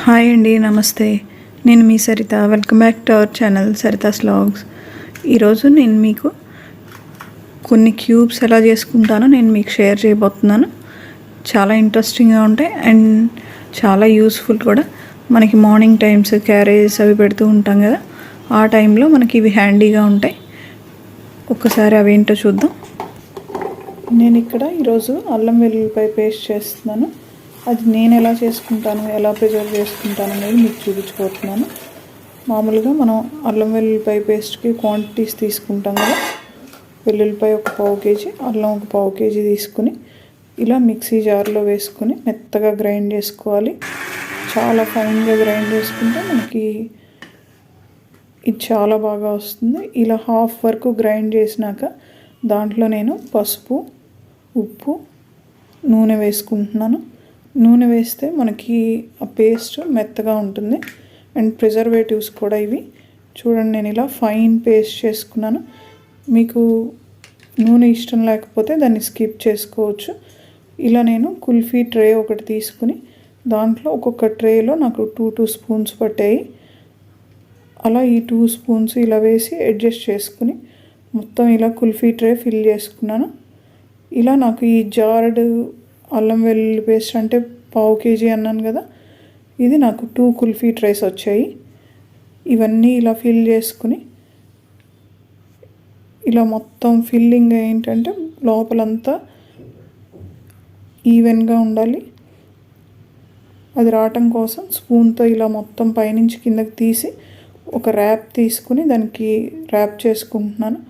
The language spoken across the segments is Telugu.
హాయ్ అండి, నమస్తే. నేను మీ Saritha. Welcome back to our channel Saritha's vlogs. ఈరోజు నేను మీకు కొన్ని క్యూబ్స్ ఎలా చేసుకుంటానో నేను మీకు షేర్ చేయబోతున్నాను. చాలా ఇంట్రెస్టింగ్గా ఉంటాయి అండ్ చాలా యూస్ఫుల్ కూడా. మనకి మార్నింగ్ టైమ్స్ క్యారేజెస్ అవి పెడుతూ ఉంటాం కదా, ఆ టైంలో మనకి ఇవి హ్యాండీగా ఉంటాయి. ఒక్కసారి అవి ఏంటో చూద్దాం. నేను ఇక్కడ ఈరోజు అల్లం వెల్లుల్లిపాయ పేస్ట్ చేస్తున్నాను. అది నేను ఎలా చేసుకుంటాను, ఎలా ప్రిజర్వ్ చేసుకుంటాను అనేది మీకు చూపించుకోతున్నాను. మామూలుగా మనం అల్లం వెల్లుల్లిపాయ పేస్ట్కి క్వాంటిటీస్ తీసుకుంటాం కదా. వెల్లుల్లిపాయ ఒక 1/2 kg, అల్లం ఒక 1/2 kg తీసుకుని ఇలా మిక్సీ జార్లో వేసుకొని మెత్తగా గ్రైండ్ చేసుకోవాలి. చాలా ఫైన్గా గ్రైండ్ చేసుకుంటే మనకి ఇది చాలా బాగా వస్తుంది. ఇలా హాఫ్ వరకు గ్రైండ్ చేసినాక దాంట్లో నేను పసుపు, ఉప్పు, నూనె వేసుకుంటున్నాను. నూనె వేస్తే మనకి ఆ పేస్ట్ మెత్తగా ఉంటుంది అండ్ ప్రిజర్వేటివ్స్ కూడా ఇవి. చూడండి, నేను ఇలా ఫైన్ పేస్ట్ చేసుకున్నాను. మీకు నూనె ఇష్టం లేకపోతే దాన్ని స్కిప్ చేసుకోవచ్చు. ఇలా నేను కుల్ఫీ ట్రే ఒకటి తీసుకుని దాంట్లో ఒక్కొక్క ట్రేలో నాకు 2 స్పూన్స్ పట్టాయి. అలా ఈ 2 స్పూన్స్ ఇలా వేసి అడ్జస్ట్ చేసుకుని మొత్తం ఇలా కుల్ఫీ ట్రే ఫిల్ చేసుకున్నాను. ఇలా నాకు ఈ జార్డ్ అల్లం వెల్లుల్లి పేస్ట్ అంటే 1/2 kg అన్నాను కదా, ఇది నాకు 2 కుల్ఫీ ట్రేస్ వచ్చాయి. ఇవన్నీ ఇలా ఫిల్ చేసుకుని ఇలా మొత్తం ఫిల్లింగ్ ఏంటంటే లోపలంతా ఈవెన్గా ఉండాలి. అది రావటం కోసం స్పూన్తో ఇలా మొత్తం పైనుంచి కిందకి తీసి ఒక ర్యాప్ తీసుకుని దానికి ర్యాప్ చేసుకుంటున్నాను.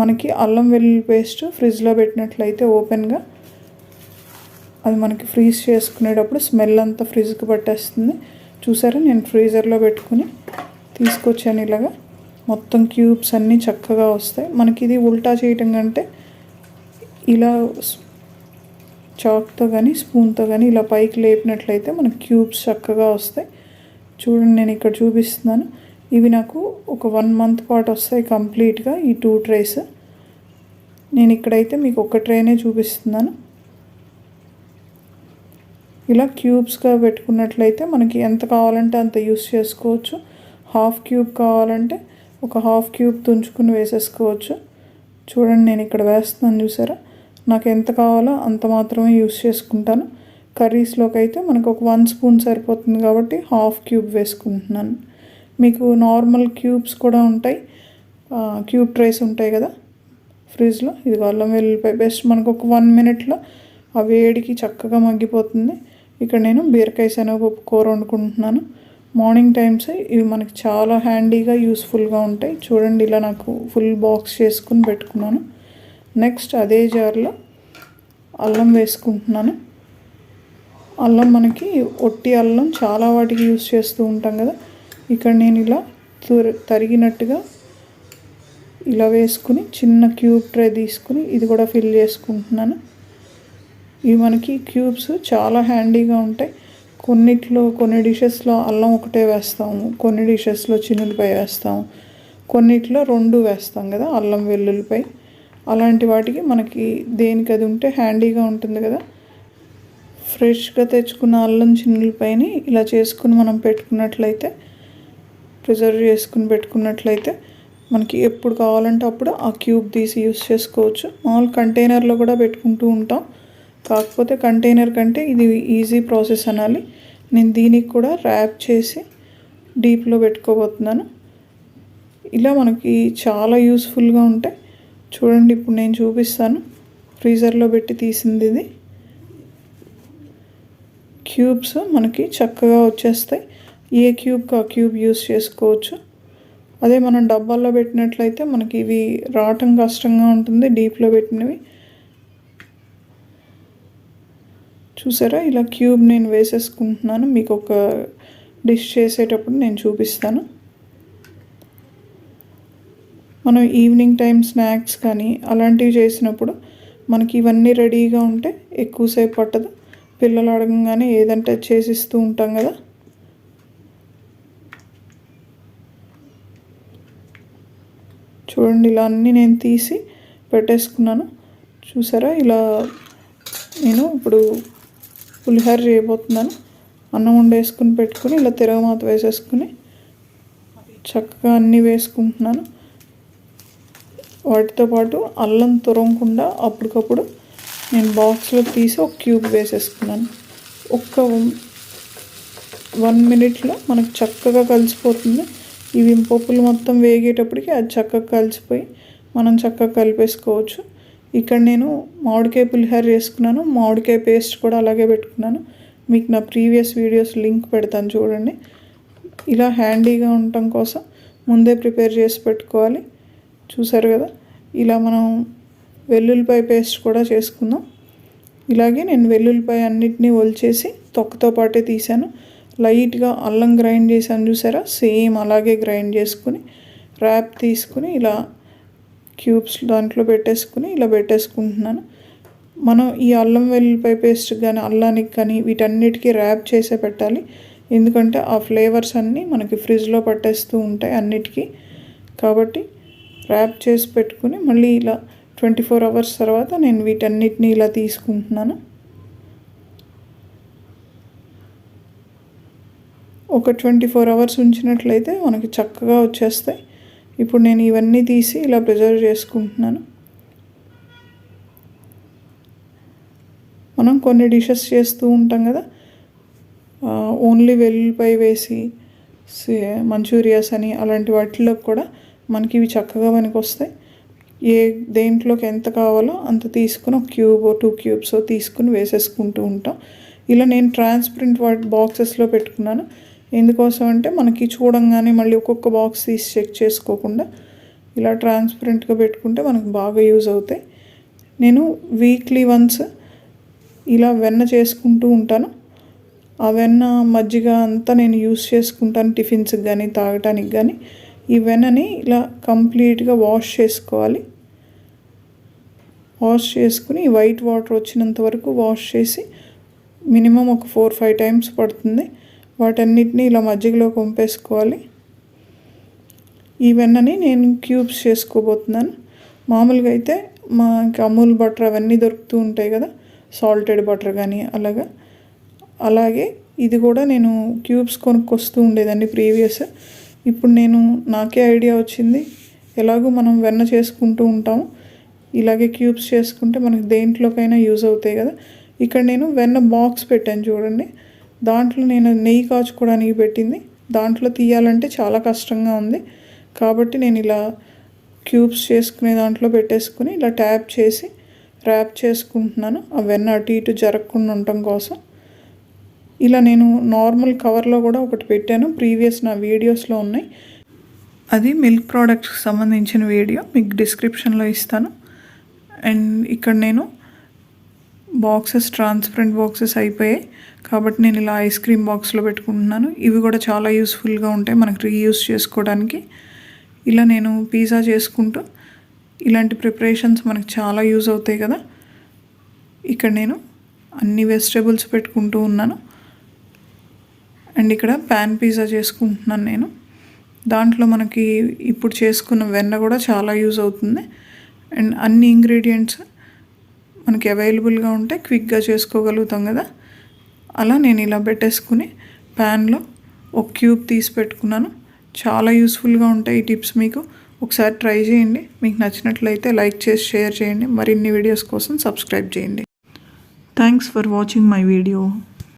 మనకి అల్లం వెల్లుల్లి పేస్ట్ ఫ్రిడ్జ్లో పెట్టినట్లయితే ఓపెన్గా అది మనకి ఫ్రీజ్ చేసుకునేటప్పుడు స్మెల్ అంతా ఫ్రిడ్జ్కి పట్టేస్తుంది. చూసారా, నేను ఫ్రీజర్లో పెట్టుకుని తీసుకొచ్చాను. ఇలాగా మొత్తం క్యూబ్స్ అన్నీ చక్కగా వస్తాయి. మనకి ఇది ఉల్టా చేయటం కంటే ఇలా చాక్తో కానీ స్పూన్తో కానీ ఇలా పైకి లేపినట్లయితే మనకి క్యూబ్స్ చక్కగా వస్తాయి. చూడండి, నేను ఇక్కడ చూపిస్తున్నాను. ఇవి నాకు ఒక 1 month పాటు వస్తాయి కంప్లీట్గా ఈ 2 ట్రేస్. నేను ఇక్కడైతే మీకు ఒక ట్రేనే చూపిస్తున్నాను. ఇలా క్యూబ్స్గా పెట్టుకున్నట్లయితే మనకి ఎంత కావాలంటే అంత యూస్ చేసుకోవచ్చు. 1/2 క్యూబ్ కావాలంటే ఒక 1/2 క్యూబ్ తుంచుకుని వేసేసుకోవచ్చు. చూడండి, నేను ఇక్కడ వేస్తున్నాను. చూసారా, నాకు ఎంత కావాలో అంత మాత్రమే యూస్ చేసుకుంటాను. కర్రీస్లోకి అయితే మనకు ఒక 1 స్పూన్ సరిపోతుంది కాబట్టి 1/2 క్యూబ్ వేసుకుంటున్నాను. మీకు నార్మల్ క్యూబ్స్ కూడా ఉంటాయి, క్యూబ్ ట్రేస్ ఉంటాయి కదా ఫ్రిడ్జ్లో. ఇది అల్లం వెల్లుల్లిపాయ పేస్ట్ మనకు ఒక 1 minute ఆ వేడికి చక్కగా మగ్గిపోతుంది. ఇక్కడ నేను బీరకాయ శనగపప్పు కూర వండుకుంటున్నాను. మార్నింగ్ టైమ్స్ ఇవి మనకి చాలా హ్యాండీగా యూస్ఫుల్గా ఉంటాయి. చూడండి, ఇలా నాకు ఫుల్ బాక్స్ చేసుకుని పెట్టుకున్నాను. నెక్స్ట్ అదే జార్లో అల్లం వేసుకుంటున్నాను. అల్లం మనకి ఒట్టి అల్లం చాలా వాటికి యూస్ చేస్తూ ఉంటాం కదా. ఇక్కడ నేను ఇలా తరిగినట్టుగా ఇలా వేసుకుని చిన్న క్యూబ్ ట్రే తీసుకుని ఇది కూడా ఫిల్ చేసుకుంటున్నాను. ఇవి మనకి క్యూబ్స్ చాలా హ్యాండీగా ఉంటాయి. కొన్ని డిషెస్లో అల్లం ఒకటే వేస్తాము, కొన్ని డిషెస్లో చిన్నులపాయ వేస్తాము, కొన్నిట్లో 2 వేస్తాం కదా అల్లం వెల్లుల్లిపాయ. అలాంటి వాటికి మనకి దేనికి అది ఉంటే హ్యాండీగా ఉంటుంది కదా. ఫ్రెష్గా తెచ్చుకున్న అల్లం చిన్నులపాయని ఇలా చేసుకుని మనం పెట్టుకున్నట్లయితే, ప్రిజర్వ్ చేసుకుని పెట్టుకున్నట్లయితే మనకి ఎప్పుడు కావాలంటే అప్పుడు ఆ క్యూబ్ తీసి యూస్ చేసుకోవచ్చు. మామూలు కంటైనర్లో కూడా పెట్టుకుంటూ ఉంటాం, కాకపోతే కంటైనర్ కంటే ఇది ఈజీ ప్రాసెస్ అనాలి. నేను దీనికి కూడా ర్యాప్ చేసి డీప్లో పెట్టుకోబోతున్నాను. ఇలా మనకి చాలా యూస్ఫుల్గా ఉంటాయి. చూడండి, ఇప్పుడు నేను చూపిస్తాను. ఫ్రీజర్లో పెట్టి తీసింది ఇది. క్యూబ్స్ మనకి చక్కగా వచ్చేస్తాయి. ఏ క్యూబ్కి ఆ క్యూబ్ యూస్ చేసుకోవచ్చు. అదే మనం డబ్బాల్లో పెట్టినట్లయితే మనకి ఇవి రావటం కష్టంగా ఉంటుంది, డీప్లో పెట్టినవి. చూసారా, ఇలా క్యూబ్ నేను వేసేసుకుంటున్నాను. మీకు ఒక డిష్ చేసేటప్పుడు నేను చూపిస్తాను. మనం ఈవినింగ్ టైం స్నాక్స్ కానీ అలాంటివి చేసినప్పుడు మనకి ఇవన్నీ రెడీగా ఉంటే ఎక్కువసేపు పట్టదు. పిల్లలు అడగంగానే ఏదంటే చేసిస్తూ ఉంటాం కదా. చూడండి, ఇలా అన్నీ నేను తీసి పెట్టేసుకున్నాను. చూసారా, ఇలా నేను ఇప్పుడు పులిహోర చేయబోతున్నాను. అన్నం వండేసుకుని పెట్టుకుని ఇలా తిరగమాత వేసేసుకుని చక్కగా అన్నీ వేసుకుంటున్నాను. వాటితో పాటు అల్లం తురమకుండా అప్పటికప్పుడు నేను బాక్స్లో తీసి ఒక క్యూబ్ వేసేసుకున్నాను. ఒక్క 1 మినిట్లో మనకు చక్కగా కలిసిపోతుంది. ఇవి పప్పులు మొత్తం వేగేటప్పటికి అది చక్కగా కలిసిపోయి మనం చక్కగా కలిపేసుకోవచ్చు. ఇక్కడ నేను మామిడికాయ పులిహోర చేసుకున్నాను. మామిడికాయ పేస్ట్ కూడా అలాగే పెట్టుకున్నాను. మీకు నా ప్రీవియస్ వీడియోస్ లింక్ పెడతాను చూడండి. ఇలా హ్యాండీగా ఉండటం కోసం ముందే ప్రిపేర్ చేసి పెట్టుకోవాలి. చూసారు కదా, ఇలా మనం వెల్లుల్లిపాయ పేస్ట్ కూడా చేసుకుందాం. ఇలాగే నేను వెల్లుల్లిపాయ అన్నిటినీ ఒలిచేసి తొక్కతో పాటే తీసాను. లైట్గా అల్లం గ్రైండ్ చేశాను చూసారా, సేమ్ అలాగే గ్రైండ్ చేసుకుని ర్యాప్ తీసుకుని ఇలా క్యూబ్స్ దాంట్లో పెట్టేసుకుని ఇలా పెట్టేసుకుంటున్నాను. మనం ఈ అల్లం వెల్లుల్లిపాయ పేస్ట్ కానీ అల్లానికి కానీ వీటన్నిటికీ ర్యాప్ చేసే పెట్టాలి. ఎందుకంటే ఆ ఫ్లేవర్స్ అన్నీ మనకి ఫ్రిడ్జ్లో పట్టేస్తూ ఉంటాయి అన్నిటికీ. కాబట్టి ర్యాప్ చేసి పెట్టుకుని మళ్ళీ ఇలా 24 అవర్స్ తర్వాత నేను వీటన్నిటిని ఇలా తీసుకుంటున్నాను. ఒక 24 అవర్స్ ఉంచినట్లయితే మనకి చక్కగా వచ్చేస్తాయి. ఇప్పుడు నేను ఇవన్నీ తీసి ఇలా ప్రిజర్వ్ చేసుకుంటున్నాను. మనం కొన్ని డిషెస్ చేస్తూ ఉంటాం కదా, ఓన్లీ వెల్లుల్లిపాయ వేసి మంచూరియాస్ అని అలాంటి వాటిలో కూడా మనకి ఇవి చక్కగా పనికొస్తాయి. దేంట్లోకి ఎంత కావాలో అంత తీసుకుని ఒక క్యూబ్ 2 క్యూబ్స్ తీసుకుని వేసేసుకుంటూ ఉంటాం. ఇలా నేను ట్రాన్స్పరెంట్ బాక్సెస్లో పెట్టుకున్నాను. ఎందుకోసం అంటే మనకి చూడంగానే మళ్ళీ ఒక్కొక్క బాక్స్ తీసి చెక్ చేసుకోకుండా ఇలా ట్రాన్స్పరెంట్గా పెట్టుకుంటే మనకు బాగా యూజ్ అవుతాయి. నేను వీక్లీ వన్స్ ఇలా వెన్న చేసుకుంటూ ఉంటాను. ఆ వెన్న మజ్జిగ అంతా నేను యూస్ చేసుకుంటాను టిఫిన్స్కి కానీ తాగటానికి కానీ. ఈ వెన్నని ఇలా కంప్లీట్గా వాష్ చేసుకోవాలి. వాష్ చేసుకుని వైట్ వాటర్ వచ్చినంత వరకు వాష్ చేసి మినిమం ఒక 4-5 టైమ్స్ పడుతుంది. వాటన్నిటిని ఇలా మజ్జిగలో పంపేసుకోవాలి. ఈ వెన్నని నేను క్యూబ్స్ చేసుకోబోతున్నాను. మామూలుగా అయితే మాకు అమూల్ బటర్ అవన్నీ దొరుకుతూ ఉంటాయి కదా, సాల్టెడ్ బటర్ కానీ అలాగే ఇది కూడా నేను క్యూబ్స్ కొనుక్కొస్తూ ఉండేదాన్ని ప్రీవియస్. ఇప్పుడు నాకే ఐడియా వచ్చింది, ఎలాగో మనం వెన్న చేసుకుంటూ ఉంటాము, ఇలాగే క్యూబ్స్ చేసుకుంటే మనకి దేంట్లోకైనా యూజ్ అవుతాయి కదా. ఇక్కడ నేను వెన్న బాక్స్ పెట్టాను చూడండి. దాంట్లో నేను నెయ్యి కాచుకోవడానికి పెట్టింది. దాంట్లో తీయాలంటే చాలా కష్టంగా ఉంది. కాబట్టి నేను ఇలా క్యూబ్స్ చేసుకునే దాంట్లో పెట్టేసుకుని ఇలా ట్యాప్ చేసి ర్యాప్ చేసుకుంటున్నాను. ఆ వెన్న అటు ఇటు జరగకుండా ఉండటం కోసం. ఇలా నేను నార్మల్ కవర్లో కూడా ఒకటి పెట్టాను, ప్రీవియస్ నా వీడియోస్లో ఉన్నాయి. అది మిల్క్ ప్రోడక్ట్స్కి సంబంధించిన వీడియో, మీకు డిస్క్రిప్షన్లో ఇస్తాను. అండ్ ఇక్కడ నేను బాక్సెస్ ట్రాన్స్పరెంట్ బాక్సెస్ అయిపోయాయి కాబట్టి నేను ఇలా ఐస్ క్రీమ్ బాక్స్లో పెట్టుకుంటున్నాను. ఇవి కూడా చాలా యూస్ఫుల్గా ఉంటాయి మనకి రీయూస్ చేసుకోవడానికి. ఇలా నేను పిజ్జా చేసుకుంటూ ఇలాంటి ప్రిపరేషన్స్ మనకు చాలా యూజ్ అవుతాయి కదా. ఇక్కడ నేను అన్ని వెజిటేబుల్స్ పెట్టుకుంటూ ఉన్నాను. అండ్ ఇక్కడ ప్యాన్ పిజ్జా చేసుకుంటున్నాను నేను. దాంట్లో మనకి ఇప్పుడు చేసుకున్న వెన్న కూడా చాలా యూజ్ అవుతుంది. అండ్ అన్ని ఇంగ్రీడియంట్స్ మనకి అవైలబుల్గా ఉంటే క్విక్గా చేసుకోగలుగుతాం కదా. అలా నేను ఇలా పెట్టేసుకుని ప్యాన్లో ఒక క్యూబ్ తీసి పెట్టుకున్నాను. చాలా యూస్ఫుల్గా ఉంటాయి ఈ టిప్స్. మీకు ఒకసారి ట్రై చేయండి. మీకు నచ్చినట్లయితే లైక్ చేసి షేర్ చేయండి. మరిన్ని వీడియోస్ కోసం సబ్స్క్రైబ్ చేయండి. Thanks for watching my video.